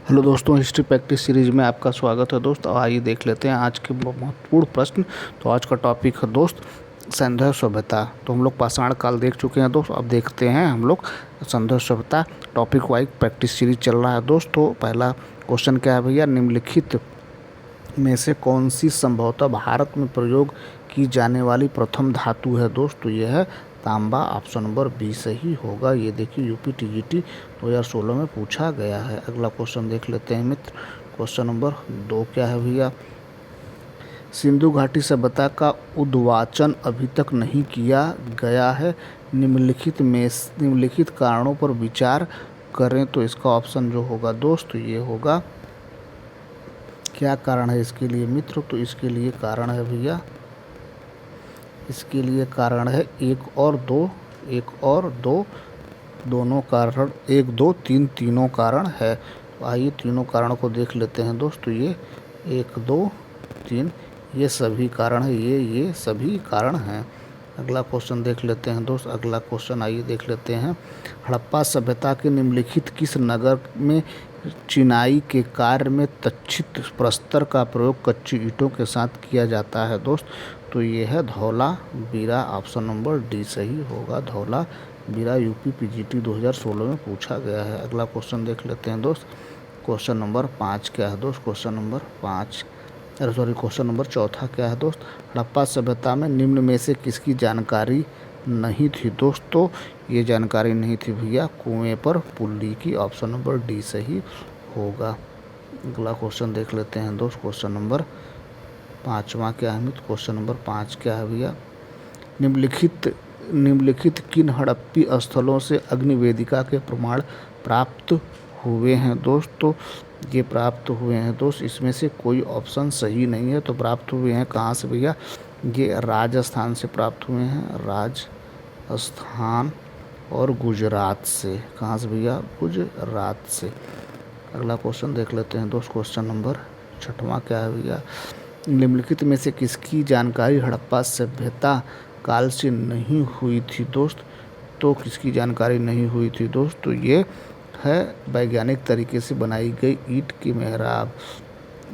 Hello दोस्तों, history practice series में आपका स्वागत है दोस्त। आइए देख लेते हैं आज के महत्वपूर्ण प्रश्न। तो आज का टॉपिक है दोस्त सिंधु सभ्यता। तो हम लोग पाषाण काल देख चुके हैं दोस्त, अब देखते हैं हम लोग सिंधु सभ्यता। टॉपिक वाइज प्रैक्टिस सीरीज चल रहा है दोस्त। तो पहला क्वेश्चन क्या है भैया, निम्नलिखित में से कौन सी संभवतः भारत में प्रयोग की जाने वाली प्रथम धातु है दोस्त? तो यह है तांबा। ऑप्शन नंबर बी सही होगा। ये देखिए यूपी टीजीटी 2016 में पूछा गया है। अगला क्वेश्चन देख लेते हैं मित्र। क्वेश्चन नंबर 2 क्या है भैया, सिंधु घाटी सभ्यता का उद्वाचन अभी तक नहीं किया गया है, निम्नलिखित कारणों पर विचार करें। तो इसका ऑप्शन जो होगा दोस्त ये होगा, क्या कारण है इसके लिए मित्र? तो इसके लिए कारण है भैया, इसके लिए कारण है 1 और 2 दोनों कारण, 1 2 3 तीनों कारण है। तो आइए तीनों कारणों को देख लेते हैं दोस्त। तो ये 1 2 3 ये सभी कारण है, ये सभी कारण हैं। अगला क्वेश्चन देख लेते हैं दोस्त। अगला क्वेश्चन आइए देख लेते हैं। हड़प्पा सभ्यता के निम्नलिखित किस नगर में चिनाई के कार्य में तक्षित प्रस्तर का प्रयोग कच्ची ईंटों के साथ किया जाता है दोस्त? तो ये है धौला बीरा। ऑप्शन नंबर डी सही होगा, धौला बीरा। यूपी पीजीटी 2016 में पूछा गया है। अगला क्वेश्चन देख लेते हैं दोस्त। क्वेश्चन नंबर 5 क्या है दोस्त? क्वेश्चन नंबर चौथा क्या है दोस्त? हड़प्पा सभ्यता में निम्न में से किसकी जानकारी नहीं थी दोस्त? तो ये जानकारी नहीं थी भैया कुएं पर पुल्ली की। ऑप्शन नंबर डी सही होगा। अगला क्वेश्चन देख लेते हैं दोस्त। क्वेश्चन नंबर 5वां क्या है मित्र? क्वेश्चन नंबर 5 क्या है भैया, निम्नलिखित किन हड़प्पी स्थलों से अग्निवेदिका के प्रमाण प्राप्त हुए हैं दोस्त? तो ये प्राप्त हुए हैं दोस्त, इसमें से कोई ऑप्शन सही नहीं है। तो प्राप्त हुए हैं कहाँ से भैया? ये राजस्थान से प्राप्त हुए हैं, राजस्थान और गुजरात से। कहाँ से भैया? गुजरात से। अगला क्वेश्चन देख लेते हैं दोस्त। क्वेश्चन नंबर 6वां क्या है भैया, निम्नलिखित में से किसकी जानकारी हड़प्पा सभ्यता काल से नहीं हुई थी दोस्त? तो किसकी जानकारी नहीं हुई थी दोस्त? तो ये है वैज्ञानिक तरीके से बनाई गई ईंट की मेहराब।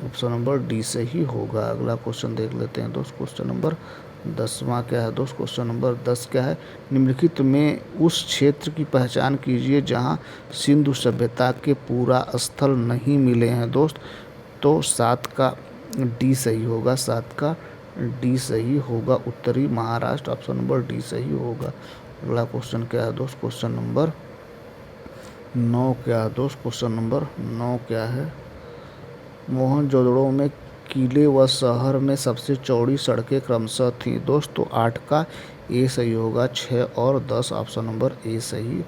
ऑप्शन नंबर डी सही होगा। अगला क्वेश्चन देख लेते हैं दोस्त। क्वेश्चन नंबर 10वां क्या है दोस्त? क्वेश्चन नंबर 10 क्या है, निम्नलिखित में उस क्षेत्र की पहचान कीजिए जहां सिंधु सभ्यता के पूरा स्थल नहीं मिले हैं दोस्त? तो 7 का डी सही होगा, 7 का डी सही होगा, उत्तरी महाराष्ट्र। ऑप्शन नंबर डी सही होगा। अगला क्वेश्चन क्या है दोस्त? क्वेश्चन नंबर 9 क्या है दोस्त? क्वेश्चन नंबर 9 क्या है, मोहनजोदड़ो में किले व शहर में सबसे चौड़ी सड़कें क्रमशः थीं दोस्त? तो 8 का ए सही होगा, 6 और 10। ऑप्शन नंबर ए सही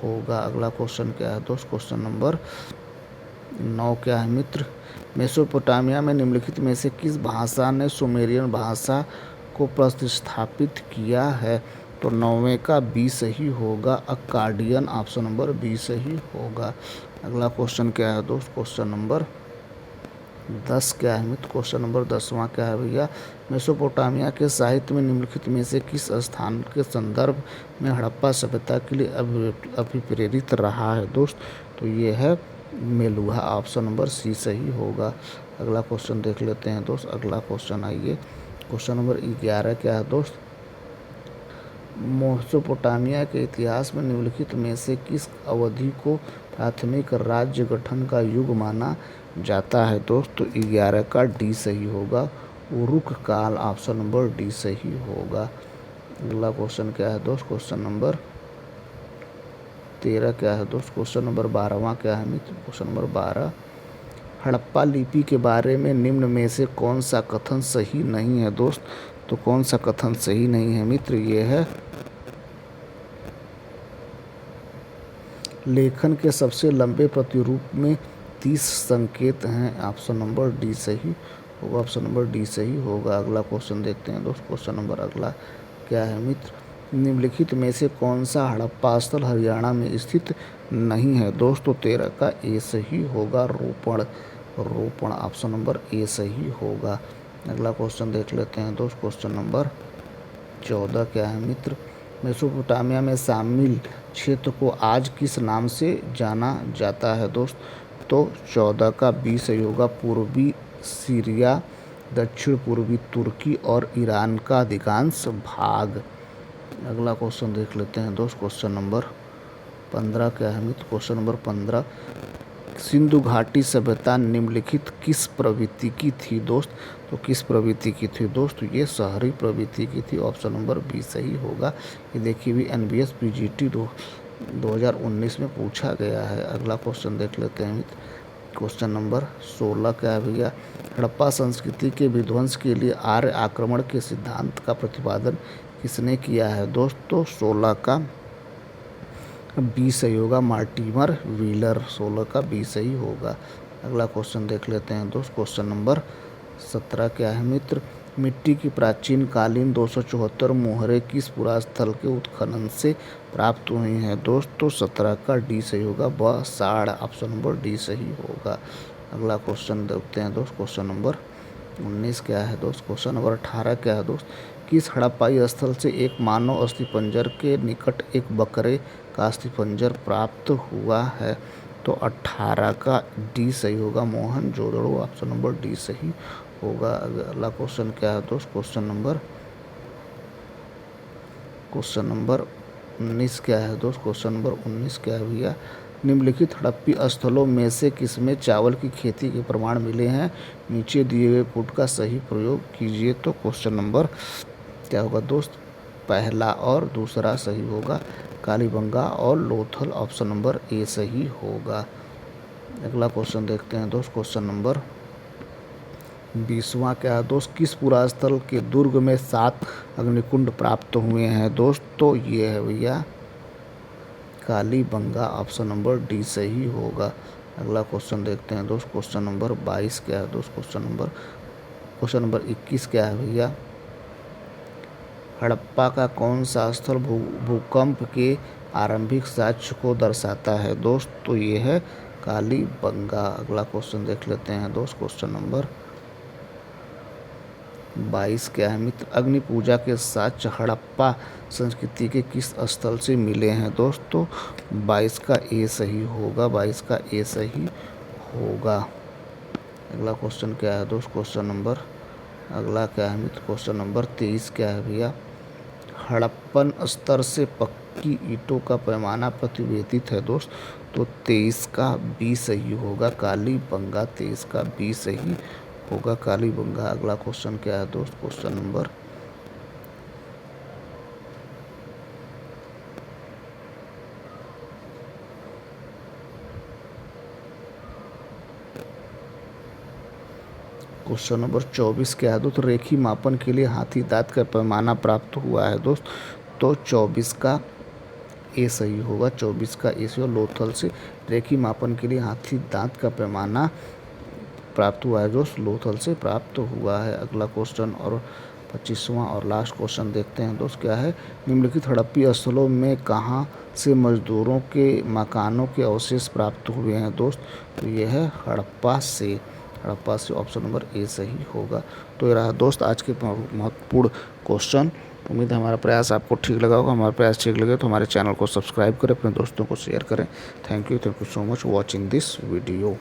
होगा। अगला क्वेश्चन क्या है दोस्त? क्वेश्चन नंबर 9 क्या है मित्र, मेसोपोटामिया में निम्नलिखित में से किस भाषा ने सुमेरियन भाषा को प्रतिस्थापित किया है? तो 9वें का बी सही होगा, अक्काडियन। ऑप्शन नंबर बी सही होगा। अगला क्वेश्चन क्या है दोस्त? क्वेश्चन नंबर 10 क्या है मित्र? क्वेश्चन नंबर 10वां क्या है भैया, मेसोपोटामिया के साहित्य में निम्नलिखित में से किस स्थान के संदर्भ में हड़प्पा सभ्यता के लिए अभिप्रेरित रहा है दोस्त? तो ये है मेलुहा। ऑप्शन नंबर सी सही होगा। अगला क्वेश्चन देख लेते हैं दोस्त। अगला क्वेश्चन आइए, क्वेश्चन नंबर 11 क्या है दोस्त, मेसोपोटामिया के इतिहास में निम्नलिखित में से किस अवधि को प्राथमिक राज्य गठन का युग माना जाता है दोस्त? तो 11 का डी सही होगा, उरुक काल। ऑप्शन नंबर डी सही होगा। अगला क्वेश्चन क्या है दोस्त? क्वेश्चन नंबर 13 क्या है दोस्त? क्वेश्चन नंबर 12वां क्या है मित्र? क्वेश्चन नंबर 12, हड़प्पा लिपि के बारे में निम्न में से कौन सा कथन सही नहीं है दोस्त? तो कौन सा कथन सही नहीं है मित्र? ये है लेखन के सबसे लंबे प्रतिरूप में 30 संकेत हैं। ऑप्शन नंबर डी सही होगा, ऑप्शन नंबर डी सही होगा। अगला क्वेश्चन देखते हैं दोस्त। क्वेश्चन नंबर अगला क्या है मित्र, निम्नलिखित में से कौन सा हड़प्पा स्थल हरियाणा में स्थित नहीं है दोस्त? तो 13 का ए सही होगा, रोपण। ऑप्शन नंबर ए सही होगा। अगला क्वेश्चन देख लेते हैं दोस्त। क्वेश्चन नंबर 14 क्या है मित्र, मेसोपोटामिया में शामिल क्षेत्र को आज किस नाम से जाना जाता है दोस्त? तो 14 का बी सही होगा, पूर्वी सीरिया, दक्षिण पूर्वी तुर्की और ईरान का अधिकांश भाग। अगला क्वेश्चन देख लेते हैं दोस्त, क्वेश्चन नंबर 15 क्या है मित्र। क्वेश्चन नंबर 15, सिंधु घाटी सभ्यता निम्नलिखित किस प्रवृत्ति की थी दोस्त। तो किस प्रवृत्ति की थी दोस्त, ये शहरी प्रवृत्ति की थी। ऑप्शन नंबर बी सही होगा। ये देखिए भी NBS PGT 2019 में पूछा गया है। अगला क्वेश्चन देख लेते हैं मित्र। क्वेश्चन नंबर 16 क्या है भैया। हड़प्पा संस्कृति के विध्वंस के लिए आर्य आक्रमण के सिद्धांत का प्रतिपादन किसने किया है दोस्त। तो 16 का बी सही होगा, मार्टिमर व्हीलर। 16 का बी सही होगा। अगला क्वेश्चन देख लेते हैं दोस्त। क्वेश्चन नंबर 17 क्या है मित्र। मिट्टी की प्राचीन कालीन 274 मोहरें किस पुरास्थल के उत्खनन से प्राप्त हुई हैं दोस्त। तो 17 का डी सही होगा, बसाड़। ऑप्शन नंबर डी सही होगा। अगला क्वेश्चन देखते हैं दोस्त। क्वेश्चन नंबर 19 क्या है दोस्त। क्वेश्चन नंबर 18 क्या है दोस्त। किस हड़प्पाई स्थल से एक मानव अस्थिपंजर के निकट एक बकरे का अस्थिपंजर प्राप्त हुआ है। तो 18 का डी सही होगा, मोहनजोदड़ो। ऑप्शन नंबर डी सही होगा। अगला क्वेश्चन क्या है दोस्त। क्वेश्चन नंबर 19 क्या है दोस्त। क्वेश्चन नंबर 19 क्या है भैया। निम्नलिखित हड़प्पी स्थलों में से किसमें चावल की खेती के प्रमाण मिले हैं। नीचे दिए गए पुट का सही प्रयोग कीजिए। तो क्वेश्चन नंबर क्या होगा दोस्त, पहला और दूसरा सही होगा, कालीबंगा और लोथल। ऑप्शन नंबर ए सही होगा। अगला क्वेश्चन देखते हैं दोस्त। क्वेश्चन नंबर 20वां क्या है दोस्त। किस पुरास्थल के दुर्ग में 7 अग्निकुंड प्राप्त हुए हैं दोस्त। तो ये है भैया कालीबंगा। ऑप्शन नंबर डी सही होगा। अगला क्वेश्चन देखते हैं दोस्त। क्वेश्चन नंबर 22 क्या है दोस्त। क्वेश्चन नंबर 21 क्या है भैया। हड़प्पा का कौन सा स्थल भूकंप के आरंभिक साक्ष्य को दर्शाता है दोस्त। तो ये है कालीबंगा। अगला क्वेश्चन देख लेते हैं दोस्त। क्वेश्चन नंबर 22 क्या है मित्र। अग्नि पूजा के साक्ष्य हड़प्पा संस्कृति के किस स्थल से मिले हैं दोस्त। तो 22 का ए सही होगा, 22 का ए सही होगा। अगला क्वेश्चन क्या है दोस्त। अगला क्या है मित्र। क्वेश्चन नंबर 23 क्या है भैया। हड़प्पन स्तर से पक्की ईंटों का पैमाना प्रतिवेदित है दोस्त। तो 23 का बी सही होगा, कालीबंगा। 23 का बी सही होगा, कालीबंगा। अगला क्वेश्चन क्या है दोस्त। क्वेश्चन नंबर 24 क्या है दोस्त। रेखी मापन के लिए हाथी दांत का पैमाना प्राप्त हुआ है दोस्त। तो 24 का ए सही होगा, 24 का ए सही। लोथल से रेखी मापन के लिए हाथी दांत का पैमाना प्राप्त हुआ है दोस्त, लोथल से प्राप्त हुआ है। अगला क्वेश्चन और 25वां और लास्ट क्वेश्चन देखते हैं दोस्त। क्या है। निम्नलिखित हड़प्पी स्थलों में कहाँ से मजदूरों के मकानों के अवशेष प्राप्त हुए हैं दोस्त। तो यह है हड़प्पा से। ऑप्शन नंबर ए सही होगा। तो ये रहा दोस्त आज के महत्वपूर्ण क्वेश्चन। उम्मीद है हमारा प्रयास आपको ठीक लगा होगा। हमारा प्रयास ठीक लगे तो हमारे चैनल को सब्सक्राइब करें, अपने दोस्तों को शेयर करें। Thank you so much watching this video.